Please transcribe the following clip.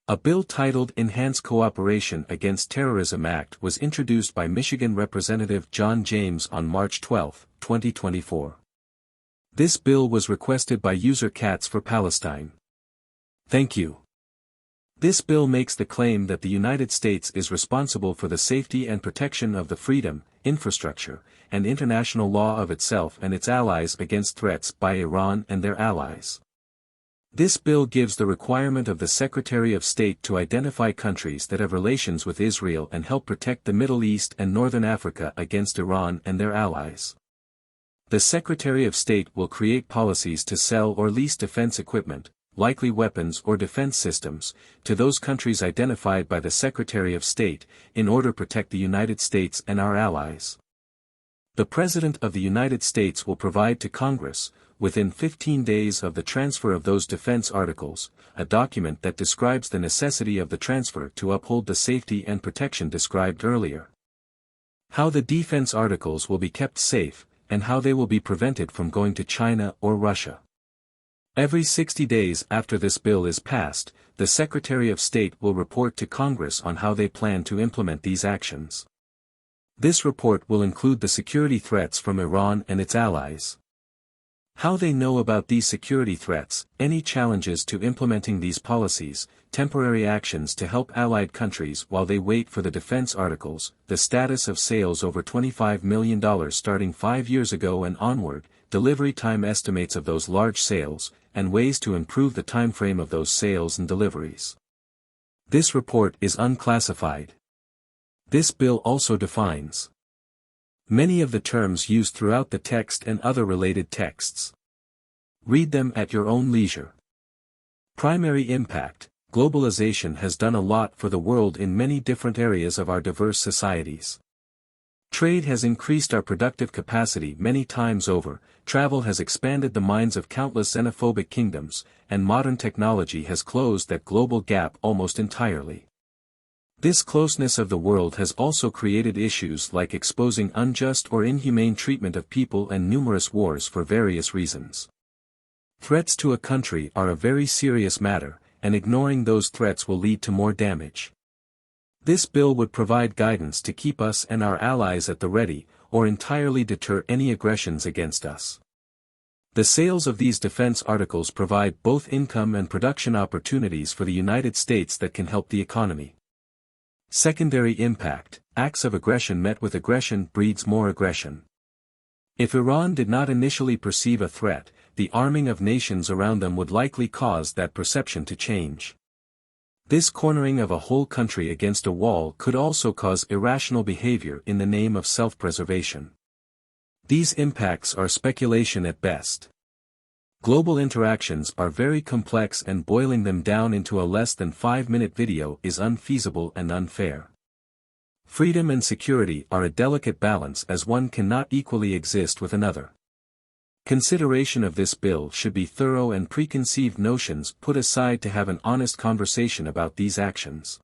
A bill titled Enhanced Cooperation Against Terrorism Act was introduced by Michigan Representative John James on March 12, 2024. This bill was requested by user Cats for Palestine. Thank you. This bill makes the claim that the United States is responsible for the safety and protection of the freedom, infrastructure, and international law of itself and its allies against threats by Iran and their allies. This bill gives the requirement of the Secretary of State to identify countries that have relations with Israel and help protect the Middle East and Northern Africa against Iran and their allies. The Secretary of State will create policies to sell or lease defense equipment, likely weapons or defense systems, to those countries identified by the Secretary of State, in order to protect the United States and our allies. The President of the United States will provide to Congress, within 15 days of the transfer of those defense articles, a document that describes the necessity of the transfer to uphold the safety and protection described earlier. How the defense articles will be kept safe, and how they will be prevented from going to China or Russia. Every 60 days after this bill is passed, the Secretary of State will report to Congress on how they plan to implement these actions. This report will include the security threats from Iran and its allies. How they know about these security threats, any challenges to implementing these policies, temporary actions to help allied countries while they wait for the defense articles, the status of sales over $25 million starting 5 years ago and onward, delivery time estimates of those large sales, and ways to improve the time frame of those sales and deliveries. This report is unclassified. This bill also defines many of the terms used throughout the text and other related texts. Read them at your own leisure. Primary impact: globalization has done a lot for the world in many different areas of our diverse societies. Trade has increased our productive capacity many times over, travel has expanded the minds of countless xenophobic kingdoms, and modern technology has closed that global gap almost entirely. This closeness of the world has also created issues like exposing unjust or inhumane treatment of people and numerous wars for various reasons. Threats to a country are a very serious matter, and ignoring those threats will lead to more damage. This bill would provide guidance to keep us and our allies at the ready, or entirely deter any aggressions against us. The sales of these defense articles provide both income and production opportunities for the United States that can help the economy. Secondary impact: acts of aggression met with aggression breeds more aggression. If Iran did not initially perceive a threat, the arming of nations around them would likely cause that perception to change. This cornering of a whole country against a wall could also cause irrational behavior in the name of self-preservation. These impacts are speculation at best. Global interactions are very complex, and boiling them down into a less than 5-minute video is unfeasible and unfair. Freedom and security are a delicate balance, as one cannot equally exist with another. Consideration of this bill should be thorough and preconceived notions put aside to have an honest conversation about these actions.